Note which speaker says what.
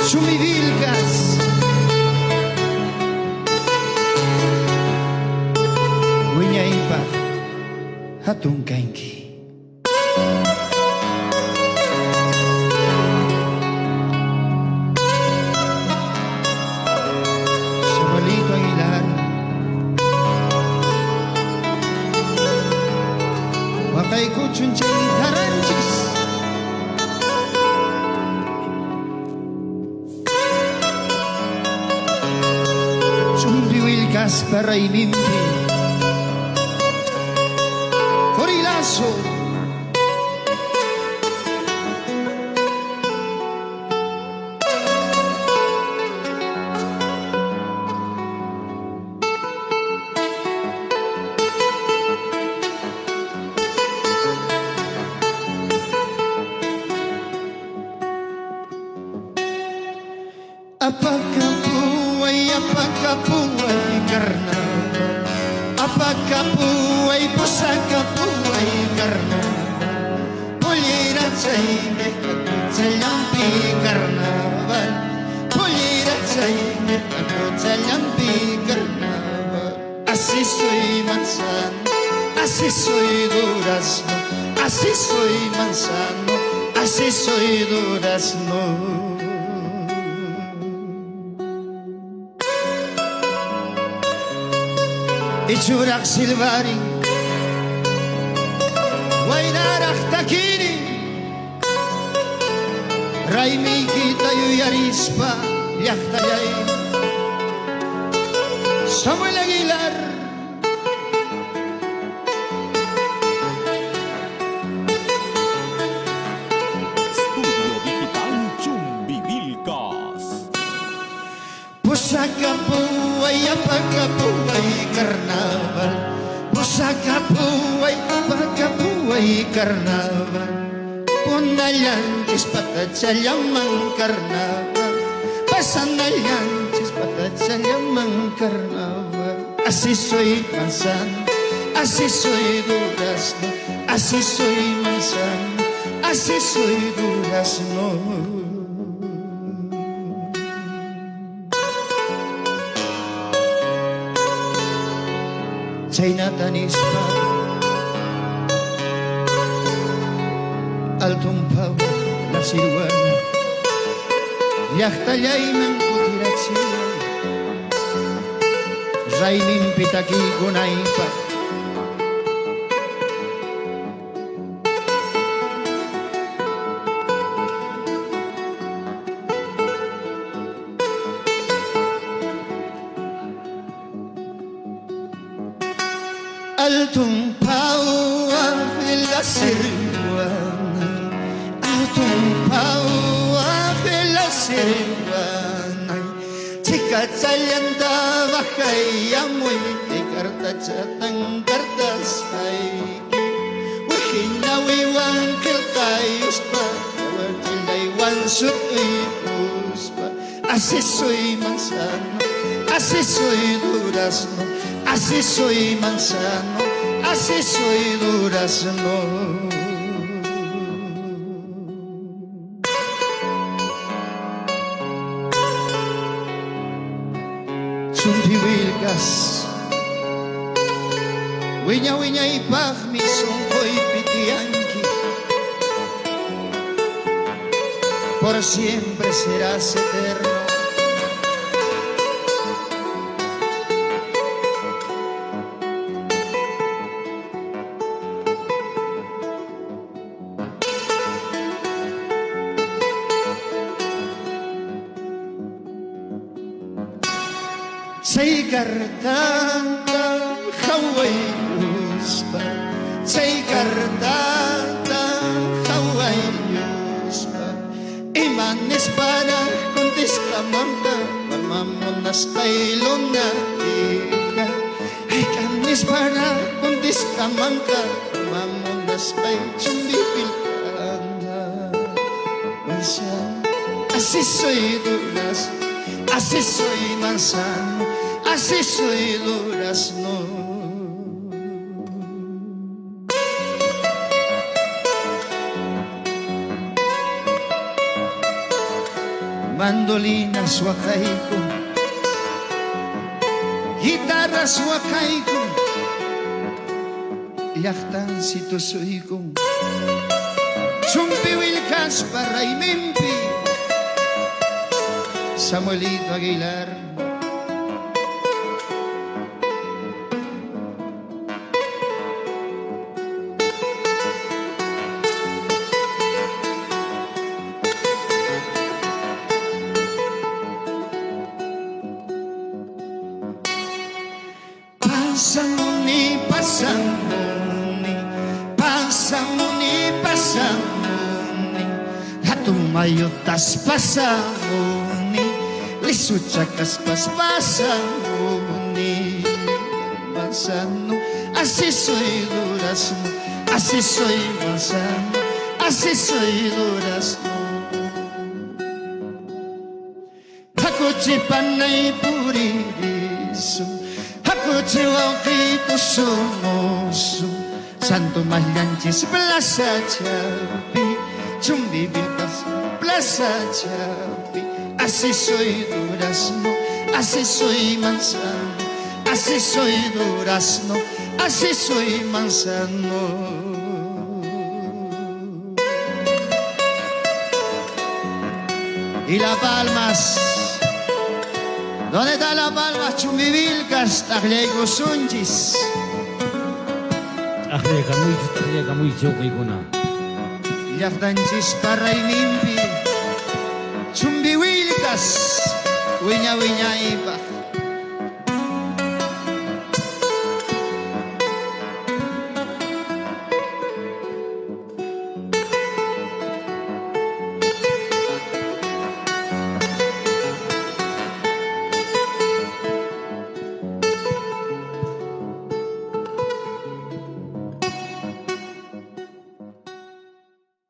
Speaker 1: Chumivilcas, Wiñaypaq hatun kanki. Sabalito Aguilar, wakay kuchunchay taranchis, Chumbiwilcas para imimpi, Corilazo, apakapuay karnaval, apakapuay pusakapuay karnaval, pollera chaine kakuchalampi karnaval, pollera chaine kakuchalampi karnaval. Así soy manzano, así soy durazno, así soy manzano, así soy durazno. Ichurak silbari, waynarak takiri, raymi kita yuyarispa llaqtallay. Samuel Aguilar,
Speaker 2: Estudio Digital Chumbivilcas.
Speaker 1: pusakapuay apakapuay karnaval, pusakapuay apakapuay karnaval, punalyantis patatsalyamang karnaval, pasanalyantis patatsalyamang karnaval. Así soy manzano, así soy durazno, así soy manzano, así soy durazno. Chaynatanispa altumpau la siruana, llaqtallayman kutirachiwan, rayminpi takikunaypaq altumpau la siruana, altumpau la siruana, chikatsallanta bajayamuy tikartachatan kartasay, wihinawiwan kiltayuspa, wachilaywan sutuyuspa. Así soy manzano, así soy durazno, así soy manzano, así soy durazno. Chumbivilcas, wiñaypaq mi sonjoy pitianki, por siempre serás eterno. Chaykartanta hawaynuspa, chaykartanta hawaynuspa, imanispa contestamanta, mamonas taylona hija, ikanispa contestamanta, mamonas tay chumbivilcana. Así soy durazno, así soy manzano, así soy durazno. mandolinas wakayku, guitarras wakayku, llaqtan situsuyku, chumpi Wilkas Parraymimpi, Samuelito Aguilar. Pasamuni, pasamuni, pasamuni, pasamuni, hatumayutas pasamuni, lisuchakas pasamuni, Manzano, así soy durazno, así soy manzano, así soy durazno. Hakuchipanay puririso, Hakuchiwauqito somoso, Santo Mayanchis Plaza Chapi, Chumbi Vilcas Plaza Chapi. Así soy durazno, así soy manzano, así soy durazno, así soy manzano. Y las palmas, ¿dónde está la palma? Chumbivilcas, Tagliego Sunchis.
Speaker 3: Tagliega muy choqaykuna.
Speaker 1: Llaqtanchis Parraymimpi, Chumbivilcas, wiña wiñaypaq.